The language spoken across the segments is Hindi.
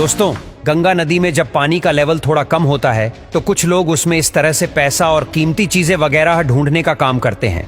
दोस्तों, गंगा नदी में जब पानी का लेवल थोड़ा कम होता है तो कुछ लोग उसमें इस तरह से पैसा और कीमती चीजें वगैरह ढूंढने का काम करते हैं।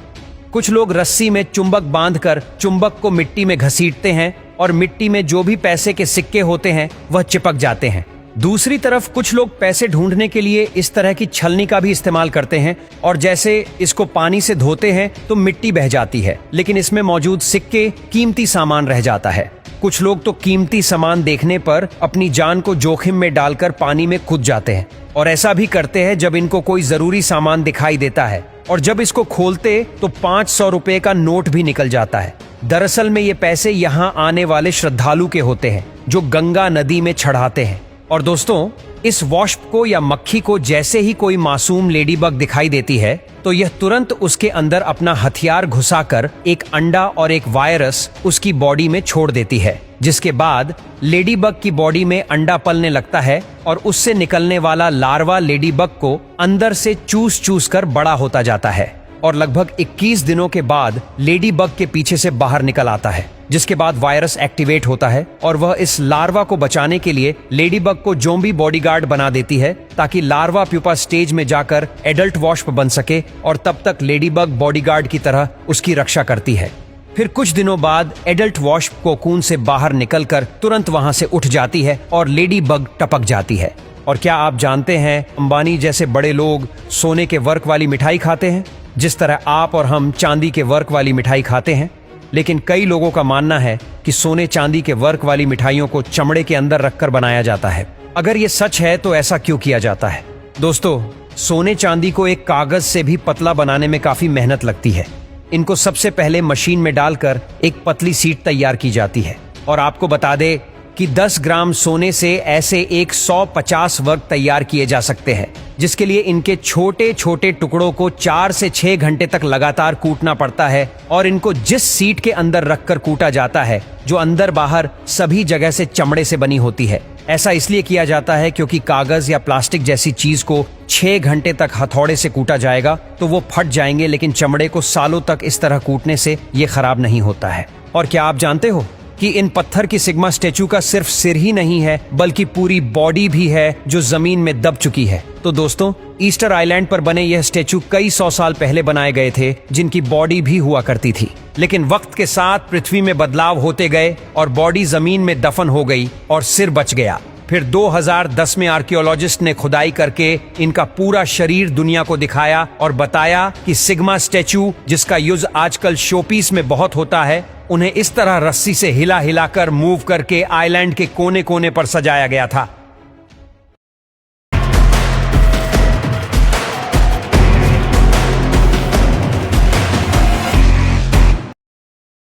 कुछ लोग रस्सी में चुंबक बांधकर चुंबक को मिट्टी में घसीटते हैं और मिट्टी में जो भी पैसे के सिक्के होते हैं वह चिपक जाते हैं। दूसरी तरफ कुछ लोग पैसे ढूंढने के लिए इस तरह की छलनी का भी इस्तेमाल करते हैं और जैसे इसको पानी से धोते हैं तो मिट्टी बह जाती है, लेकिन इसमें मौजूद सिक्के कीमती सामान रह जाता है। कुछ लोग तो कीमती सामान देखने पर अपनी जान को जोखिम में डालकर पानी में कूद जाते हैं और ऐसा भी करते हैं जब इनको कोई जरूरी सामान दिखाई देता है और जब इसको खोलते तो 500 रुपए का नोट भी निकल जाता है। दरअसल में ये पैसे यहाँ आने वाले श्रद्धालु के होते हैं जो गंगा नदी में चढ़ाते हैं। और दोस्तों, इस वॉस्प को या मक्खी को जैसे ही कोई मासूम लेडीबग दिखाई देती है तो यह तुरंत उसके अंदर अपना हथियार घुसाकर एक अंडा और एक वायरस उसकी बॉडी में छोड़ देती है, जिसके बाद लेडीबग की बॉडी में अंडा पलने लगता है और उससे निकलने वाला लार्वा लेडीबग को अंदर से चूस चूस कर बड़ा होता जाता है और लगभग 21 दिनों के बाद लेडीबग के पीछे से बाहर निकल आता है, जिसके बाद वायरस एक्टिवेट होता है और वह इस लार्वा को बचाने के लिए लेडीबग को ज़ॉम्बी बॉडीगार्ड बना देती है ताकि लार्वा प्यूपा स्टेज में जाकर एडल्ट वॉस्प बन सके और तब तक लेडीबग बॉडीगार्ड की तरह उसकी रक्षा करती है। फिर कुछ दिनों बाद एडल्ट वॉस्प कोकून से बाहर निकलकर तुरंत वहां से उठ जाती है और लेडीबग टपक जाती है। और क्या आप जानते हैं, अंबानी जैसे बड़े लोग सोने के वर्क वाली मिठाई खाते हैं जिस तरह आप और हम चांदी के वर्क वाली मिठाई खाते हैं। लेकिन कई लोगों का मानना है कि सोने चांदी के वर्क वाली मिठाइयों को चमड़े के अंदर रखकर बनाया जाता है। अगर ये सच है तो ऐसा क्यों किया जाता है? दोस्तों, सोने चांदी को एक कागज से भी पतला बनाने में काफी मेहनत लगती है। इनको सबसे पहले मशीन में डालकर एक पतली सीट तैयार की जाती है और आपको बता दे कि 10 ग्राम सोने से ऐसे 150 वर्क तैयार किए जा सकते हैं, जिसके लिए इनके छोटे छोटे टुकड़ों को 4 से 6 घंटे तक लगातार कूटना पड़ता है और इनको जिस सीट के अंदर रखकर कूटा जाता है जो अंदर बाहर सभी जगह से चमड़े से बनी होती है। ऐसा इसलिए किया जाता है क्योंकि कागज या प्लास्टिक जैसी चीज को 6 घंटे तक हथौड़े से कूटा जाएगा तो वो फट जाएंगे, लेकिन चमड़े को सालों तक इस तरह कूटने से ये खराब नहीं होता है। और क्या आप जानते हो कि इन पत्थर की सिग्मा स्टैचू का सिर्फ सिर ही नहीं है बल्कि पूरी बॉडी भी है जो जमीन में दब चुकी है। तो दोस्तों, ईस्टर आइलैंड पर बने यह स्टैचू कई 100 साल पहले बनाए गए थे, जिनकी बॉडी भी हुआ करती थी, लेकिन वक्त के साथ पृथ्वी में बदलाव होते गए और बॉडी जमीन में दफन हो गई और सिर बच गया। फिर 2010 में आर्कियोलॉजिस्ट ने खुदाई करके इनका पूरा शरीर दुनिया को दिखाया और बताया कि सिग्मा स्टैचू, जिसका यूज आजकल शोपीस में बहुत होता है, उन्हें इस तरह रस्सी से हिला हिलाकर मूव करके आइलैंड के कोने कोने पर सजाया गया था।